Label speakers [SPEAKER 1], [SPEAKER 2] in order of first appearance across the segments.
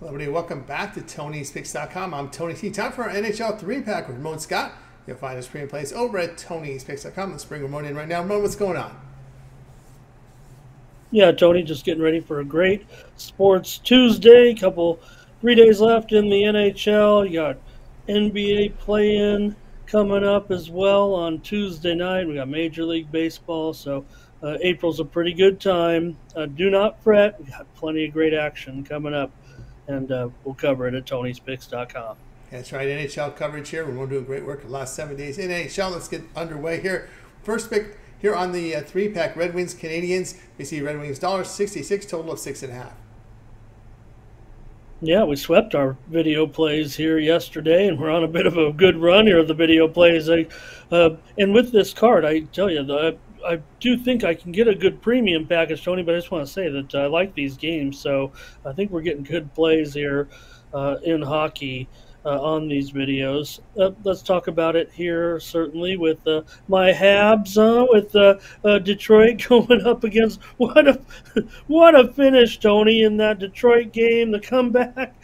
[SPEAKER 1] Hello, everybody. Welcome back to Tony'sPicks.com. I'm Tony T. Time for our NHL 3-pack with Ramon Scott. You'll find us pre plays over at Tony'sPicks.com. Let's bring Ramon in right now. Ramon, what's going on?
[SPEAKER 2] Yeah, Tony, just getting ready for a great Sports Tuesday. 3 days left in the NHL. You got NBA play-in coming up as well on Tuesday night. We got Major League Baseball, so April's a pretty good time. Do not fret. We got plenty of great action coming up, and we'll cover it at Tony'sPicks.com.
[SPEAKER 1] That's right, NHL coverage here. We're doing great work the last 7 days in NHL. Let's get underway here. First pick here on the 3-pack, Red Wings Canadiens. We see Red Wings $1.66, total of 6.5.
[SPEAKER 2] Yeah, we swept our video plays here yesterday, and we're on a bit of a good run here of the video plays. And with this card, I tell you, I do think I can get a good premium package, Tony, but I just want to say that I like these games, so I think we're getting good plays here in hockey on these videos. Let's talk about it here, certainly, with my Habs, with Detroit going up against what a finish, Tony, in that Detroit game. The comeback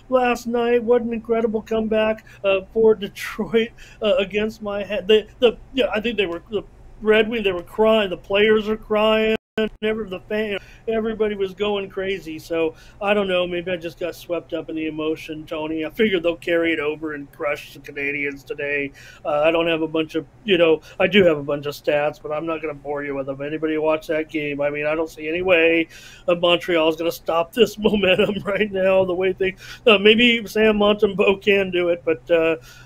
[SPEAKER 2] last night, what an incredible comeback for Detroit against my head. I think they were the Red Wings. They were crying. The players are crying. Everybody was going crazy. So I don't know. Maybe I just got swept up in the emotion, Tony. I figured they'll carry it over and crush the Canadiens today. I don't have a bunch of, I do have a bunch of stats, but I'm not going to bore you with them. Anybody watch that game? I mean, I don't see any way Montreal is going to stop this momentum right now. The way maybe Sam Montembeault can do it, but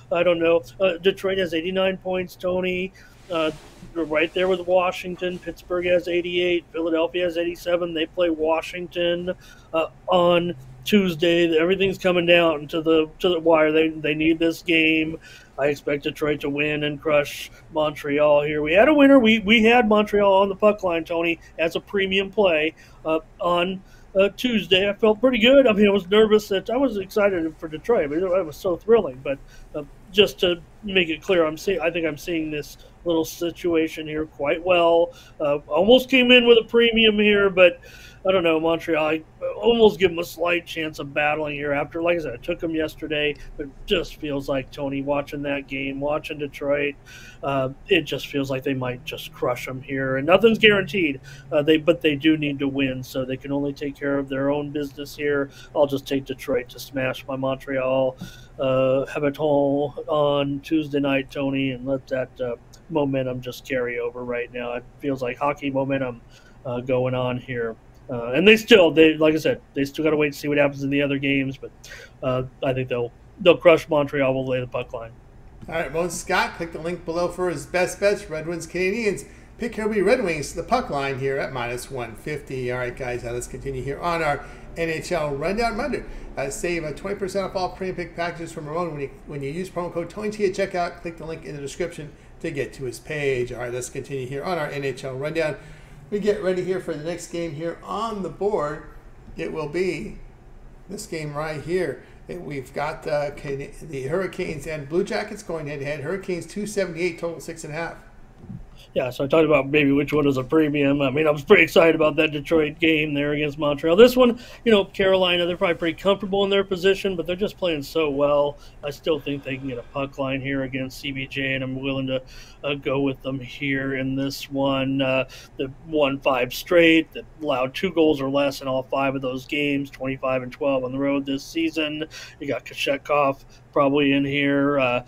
[SPEAKER 2] I don't know. Detroit has 89 points, Tony. We're right there with Washington. Pittsburgh has 88. Philadelphia has 87. They play Washington on Tuesday. Everything's coming down to the wire. They need this game. I expect Detroit to win and crush Montreal here. We had a winner. We had Montreal on the puck line, Tony, as a premium play on Tuesday. I felt pretty good. I mean, I was nervous. I was excited for Detroit. I mean, it was so thrilling. But just to make it clear, I think I'm seeing this little situation here quite well. Almost came in with a premium here, but I don't know, Montreal, I almost give them a slight chance of battling here after. Like I said, I took them yesterday, but it just feels like, Tony, watching that game, watching Detroit, it just feels like they might just crush them here. And nothing's guaranteed, but they do need to win, so they can only take care of their own business here. I'll just take Detroit to smash my Montreal Habitant on Tuesday night, Tony, and let that momentum just carry over right now. It feels like hockey momentum going on here. And like I said, they still got to wait to see what happens in the other games, but I think they'll crush Montreal. Will lay the puck line.
[SPEAKER 1] All right, Ramon Scott, click the link below for his best bets. Red Wings Canadiens. Pick here will be Red Wings, the puck line here at -150. All right, guys, let's continue here on our NHL rundown. Reminder, save 20% off all premium pick packages from Ramon when you use promo code TonyT at checkout. Click the link in the description to get to his page. All right, let's continue here on our NHL rundown. We get ready here for the next game here on the board. It will be this game right here. We've got the Hurricanes and Blue Jackets going head-to-head. Hurricanes 278, total 6.5.
[SPEAKER 2] Yeah, so I talked about maybe which one is a premium. I mean, I was pretty excited about that Detroit game there against Montreal. This one, Carolina, they're probably pretty comfortable in their position, but they're just playing so well. I still think they can get a puck line here against CBJ, and I'm willing to go with them here in this one. They've won 5 straight. They've allowed 2 goals or less in all 5 of those games, 25-12 on the road this season. You got Kochetkov probably in here.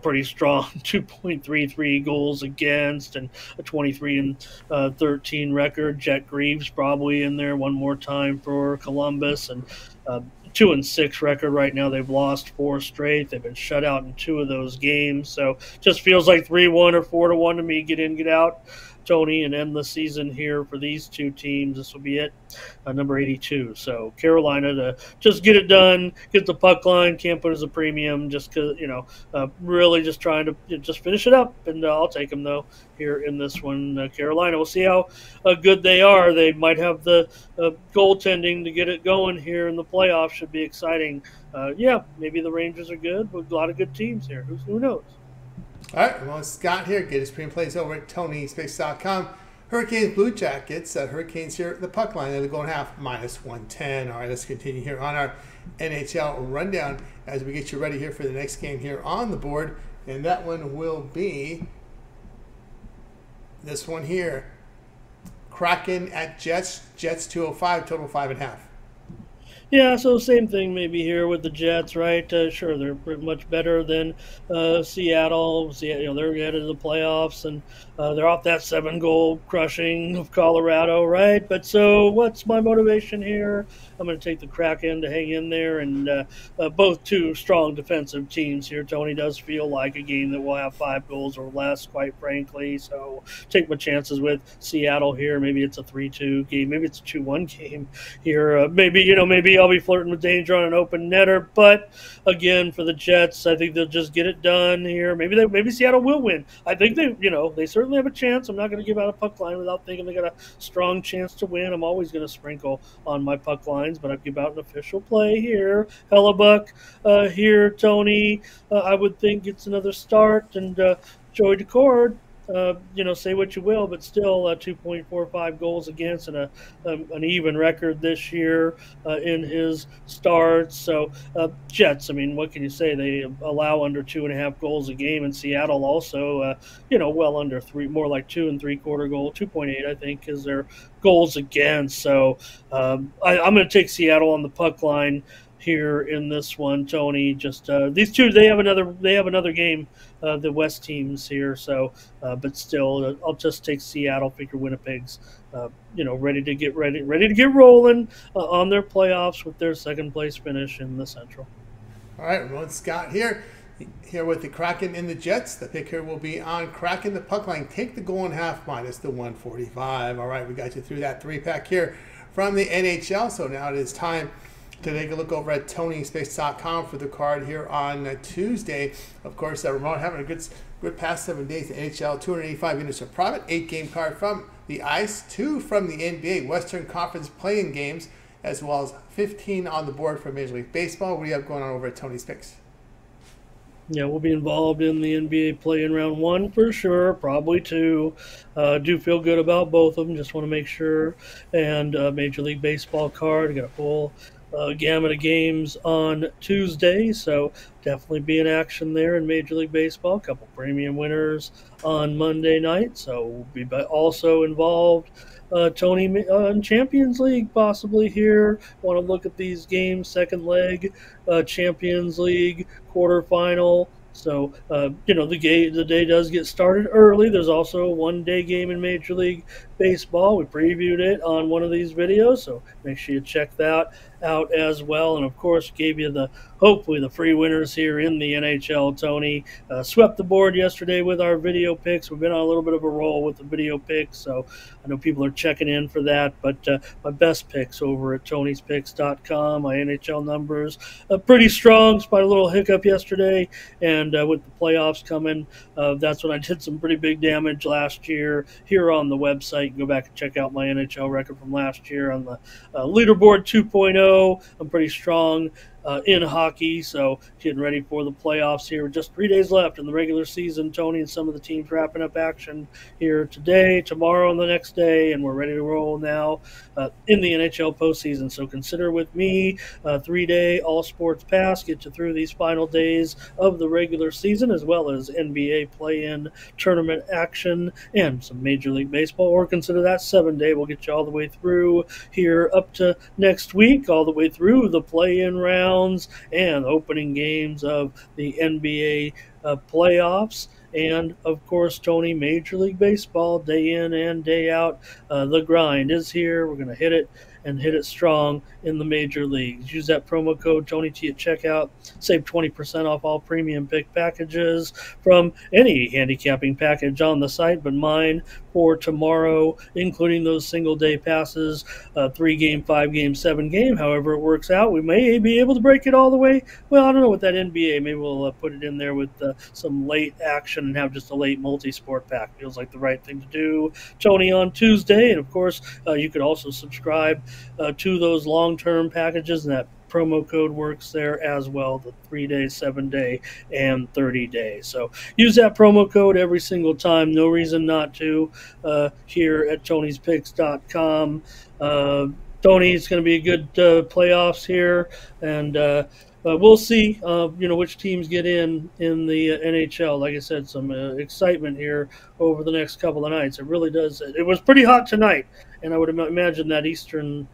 [SPEAKER 2] Pretty strong 2.33 goals against and a 23-13 record. Jet Greaves probably in there one more time for Columbus, and 2-6 record right now. They've lost 4 straight. They've been shut out in 2 of those games. So just feels like 3-1 or 4-1 to me. Get in, get out, Tony, and end the season here for these 2 teams. This will be it, number 82. So Carolina to just get it done, get the puck line, can't put as a premium, just because, really just trying to just finish it up. And I'll take them, though, here in this one. Carolina, we'll see how good they are. They might have the goaltending to get it going here in the playoffs. Should be exciting. Maybe the Rangers are good, but a lot of good teams here. Who knows?
[SPEAKER 1] All right, Ramon Scott here. Get his premium plays over at Tony'sPicks.com. Hurricanes, Blue Jackets. Hurricanes here, the puck line, they're going half, -110. All right, let's continue here on our NHL rundown as we get you ready here for the next game here on the board. And that one will be this one here. Kraken at Jets. Jets 205, total 5.5.
[SPEAKER 2] Yeah, so same thing maybe here with the Jets, right? Sure, they're pretty much better than Seattle. They're headed to the playoffs, and they're off that 7-goal crushing of Colorado, right? But so what's my motivation here? I'm going to take the Kraken to hang in there, and both two strong defensive teams here. Tony does feel like a game that will have 5 goals or less, quite frankly. So take my chances with Seattle here. Maybe it's a 3-2 game. Maybe it's a 2-1 game here. Maybe I'll be flirting with danger on an open netter. But again, for the Jets, I think they'll just get it done here. Maybe Seattle will win. I think they certainly have a chance. I'm not going to give out a puck line without thinking they got a strong chance to win. I'm always going to sprinkle on my puck lines, but I've give out an official play here. Hellebuck here, Tony. I would think it's another start, and Joey Decord. Say what you will, but still 2.45 goals against and an even record this year in his starts. So Jets, I mean, what can you say? They allow under 2.5 goals a game, and Seattle also, well under 3, more like 2 3/4 goal, 2.8 I think is their goals against. So I'm going to take Seattle on the puck line here in this one, Tony. Just these two, they have another game, the West teams here. So, but still, I'll just take Seattle. Figure Winnipeg's, ready to get rolling on their playoffs with their second place finish in the Central.
[SPEAKER 1] All right, Ramon Scott here with the Kraken and the Jets. The pick here will be on Kraken. The puck line, take the goal in half minus the 145. All right, we got you through that 3-pack here from the NHL. So now it is time to take a look over at TonySpace.com for the card here on Tuesday. Of course, Ramon having a good past 7 days. NHL 285 units of profit, 8-game card from the ice, 2 from the NBA Western Conference play-in games, as well as 15 on the board for Major League Baseball. What do you have going on over at Tony's Picks?
[SPEAKER 2] Yeah, we'll be involved in the NBA play-in round 1 for sure, probably 2. Do feel good about both of them. Just want to make sure. And Major League Baseball card, got a full gamut of games on Tuesday, so definitely be in action there in Major League Baseball. A couple premium winners on Monday night, so we'll be also involved, Tony, in Champions League possibly here. Want to look at these games, second leg, Champions League quarterfinal. So, the day does get started early. There's also a one-day game in Major League Baseball. We previewed it on one of these videos, so make sure you check that out as well. And, of course, gave you hopefully the free winners here in the NHL, Tony. Swept the board yesterday with our video picks. We've been on a little bit of a roll with the video picks, so I know people are checking in for that. But my best picks over at Tony'sPicks.com, my NHL numbers, pretty strong, despite a little hiccup yesterday. And with the playoffs coming, that's when I did some pretty big damage last year here on the website. Go back and check out my NHL record from last year on the leaderboard 2.0. I'm pretty strong in hockey, so getting ready for the playoffs here. Just 3 days left in the regular season, Tony, and some of the teams wrapping up action here today, tomorrow, and the next day, and we're ready to roll now in the NHL postseason. So consider with me a 3-day all-sports pass, get you through these final days of the regular season, as well as NBA play-in tournament action and some Major League Baseball, or consider that 7-day. We'll get you all the way through here up to next week, all the way through the play-in round and opening games of the NBA playoffs. And, of course, Tony, Major League Baseball, day in and day out. The grind is here. We're going to hit it and hit it strong in the major leagues. Use that promo code TonyT at checkout. Save 20% off all premium pick packages from any handicapping package on the site, but mine for tomorrow, including those single-day passes, 3-game, 5-game, 7-game, however it works out. We may be able to break it all the way. Well, I don't know, with that NBA, maybe we'll put it in there with some late action and have just a late multi-sport pack. Feels like the right thing to do, Tony, on Tuesday. And, of course, you could also subscribe to those long-term packages, and that promo code works there as well, the 3-day, 7-day, and 30-day. So use that promo code every single time. No reason not to here at Tony'sPicks.com. Tony's going to be a good playoffs here, and we'll see, which teams get in the NHL. Like I said, some excitement here over the next couple of nights. It really does. It was pretty hot tonight, and I would imagine that Eastern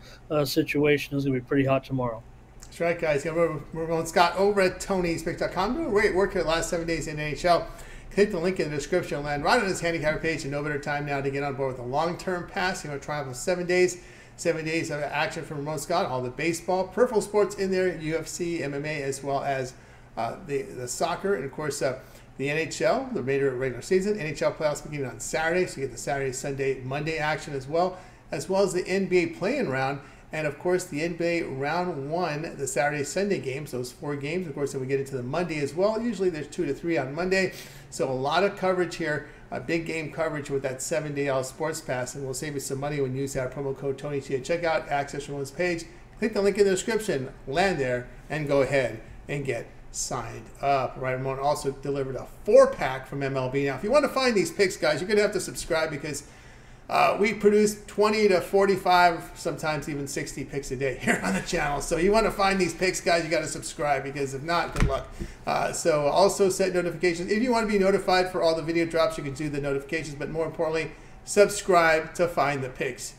[SPEAKER 2] situation is going to be pretty hot tomorrow.
[SPEAKER 1] That's right, guys. Ramon Scott over at Tony'sPicks.com. Doing great work here the last 7 days in NHL. Click the link in the description and land right on his handicapper page, and no better time now to get on board with a long-term pass. You want to try for 7 days. 7 days of action from Ramon Scott, all the baseball, peripheral sports in there, UFC, MMA, as well as the soccer, and of course the NHL, the regular season. NHL playoffs beginning on Saturday, so you get the Saturday, Sunday, Monday action as well as the NBA play-in round, and of course the NBA round 1, the Saturday, Sunday games, those 4 games. Of course, then we get into the Monday as well. Usually there's 2 to 3 on Monday, so a lot of coverage here. A big game coverage with that 7-day all sports pass, and we'll save you some money when you use that promo code Tony T at checkout. Access Ramon's page. Click the link in the description, land there, and go ahead and get signed up. Right, Ramon also delivered a 4-pack from MLB. Now, if you want to find these picks, guys, you're going to have to subscribe because we produce 20 to 45, sometimes even 60 picks a day here on the channel. So you want to find these picks, guys, you got to subscribe, because if not, good luck. So also set notifications. If you want to be notified for all the video drops, you can do the notifications. But more importantly, subscribe to find the picks.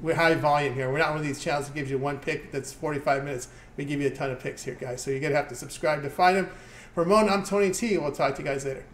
[SPEAKER 1] We're high volume here. We're not one of these channels that gives you one pick that's 45 minutes. We give you a ton of picks here, guys. So you're going to have to subscribe to find them. For Ramon, I'm Tony T. We'll talk to you guys later.